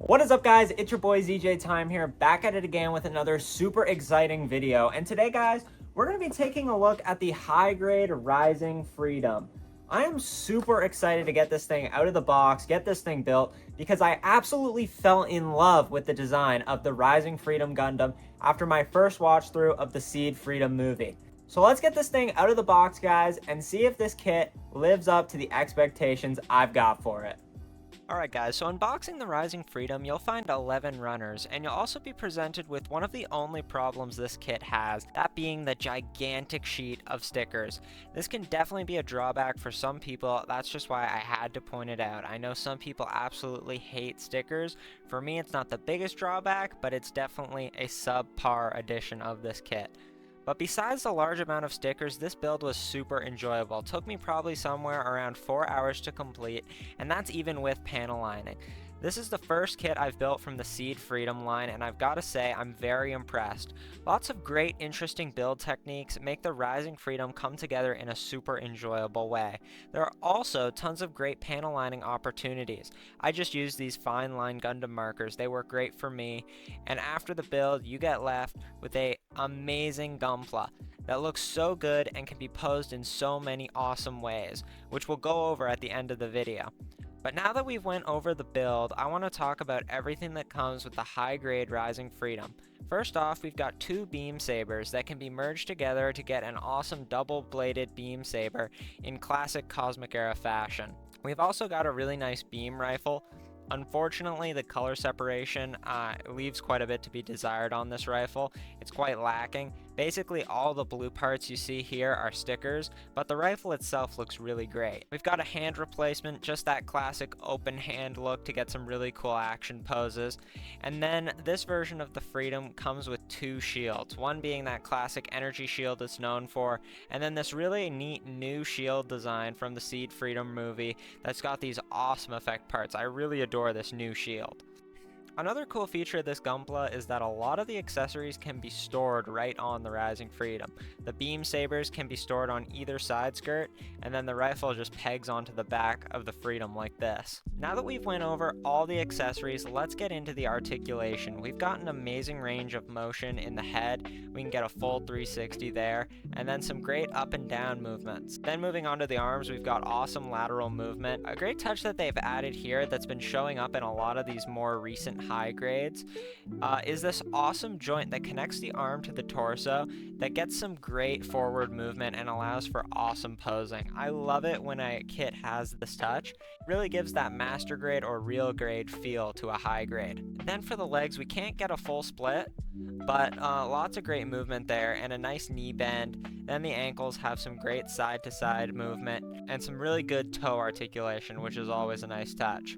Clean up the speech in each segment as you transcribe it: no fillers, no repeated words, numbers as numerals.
What is up, guys? It's your boy ZJ Time here, back at it again with another super exciting video. And today, guys, we're going to be taking a look at the high-grade Rising Freedom. I am super excited to get this thing out of the box, get this thing built, because I absolutely fell in love with the design of the Rising Freedom Gundam after my first watch through of the Seed Freedom movie. So let's get this thing out of the box, guys, and see if this kit lives up to the expectations I've got for it. Alright guys, so unboxing the Rising Freedom, you'll find 11 runners, and you'll also be presented with one of the only problems this kit has, that being the gigantic sheet of stickers. This can definitely be a drawback for some people, that's just why I had to point it out. I know some people absolutely hate stickers. For me, it's not the biggest drawback, but it's definitely a subpar edition of this kit. But besides the large amount of stickers, this build was super enjoyable. It took me probably somewhere around 4 hours to complete, and that's even with panel lining. This is the first kit I've built from the Seed Freedom line, and I've got to say I'm very impressed. Lots of great, interesting build techniques make the Rising Freedom come together in a super enjoyable way. There are also tons of great panel lining opportunities. I just used these fine line Gundam markers. They work great for me, and after the build, you get left with an amazing Gunpla that looks so good and can be posed in so many awesome ways, which we'll go over at the end of the video. But now that we've went over the build, I want to talk about everything that comes with the high-grade Rising Freedom. First off, we've got two beam sabers that can be merged together to get an awesome double-bladed beam saber in classic Cosmic Era fashion. We've also got a really nice beam rifle. Unfortunately, the color separation leaves quite a bit to be desired on this rifle. It's quite lacking. Basically, all the blue parts you see here are stickers, but the rifle itself looks really great. We've got a hand replacement, just that classic open hand look to get some really cool action poses. And then this version of the Freedom comes with two shields, one being that classic energy shield it's known for, and then this really neat new shield design from the Seed Freedom movie that's got these awesome effect parts. I really adore this new shield. Another cool feature of this Gunpla is that a lot of the accessories can be stored right on the Rising Freedom. The beam sabers can be stored on either side skirt, and then the rifle just pegs onto the back of the Freedom like this. Now that we've went over all the accessories, let's get into the articulation. We've got an amazing range of motion in the head. We can get a full 360 there, and then some great up and down movements. Then moving on to the arms, we've got awesome lateral movement. A great touch that they've added here that's been showing up in a lot of these more recent high grades is this awesome joint that connects the arm to the torso that gets some great forward movement and allows for awesome posing. I love it when a kit has this touch. It really gives that master grade or real grade feel to a high grade. Then for the legs, we can't get a full split, but lots of great movement there and a nice knee bend. Then the ankles have some great side to side movement and some really good toe articulation, which is always a nice touch.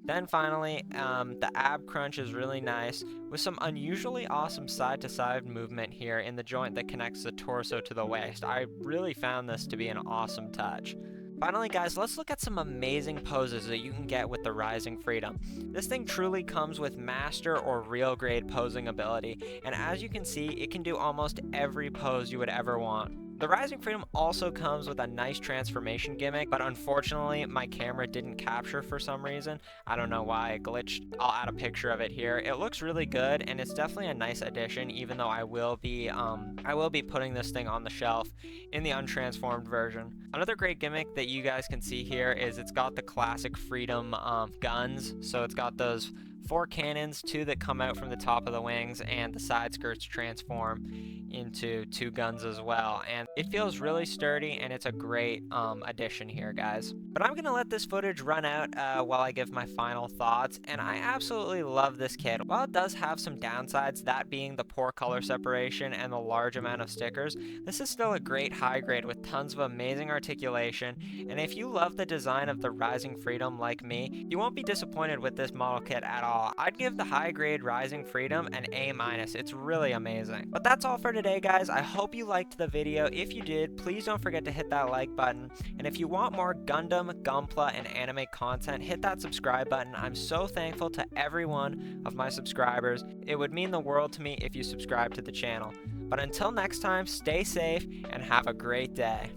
Then finally, the ab crunch is really nice with some unusually awesome side-to-side movement here in the joint that connects the torso to the waist. I really found this to be an awesome touch. Finally, guys, let's look at some amazing poses that you can get with the Rising Freedom. This thing truly comes with master or real grade posing ability, and as you can see, it can do almost every pose you would ever want. The Rising Freedom also comes with a nice transformation gimmick, but unfortunately my camera didn't capture for some reason. I don't know why it glitched. I'll add a picture of it here. It looks really good and it's definitely a nice addition, even though I will be putting this thing on the shelf in the untransformed version. Another great gimmick that you guys can see here is it's got the classic Freedom guns. So it's got those 4 cannons, 2 that come out from the top of the wings, and the side skirts transform into 2 guns as well. And it feels really sturdy, and it's a great addition here, guys. But I'm gonna let this footage run out while I give my final thoughts, and I absolutely love this kit. While it does have some downsides, that being the poor color separation and the large amount of stickers, this is still a great high grade with tons of amazing articulation, and if you love the design of the Rising Freedom like me, you won't be disappointed with this model kit at all. I'd give the high grade Rising Freedom an A-. It's really amazing. But that's all for today, guys. I hope you liked the video. If you did, please don't forget to hit that like button. And if you want more Gundam, Gunpla, and anime content, hit that subscribe button. I'm so thankful to every one of my subscribers. It would mean the world to me if you subscribe to the channel. But until next time, stay safe and have a great day.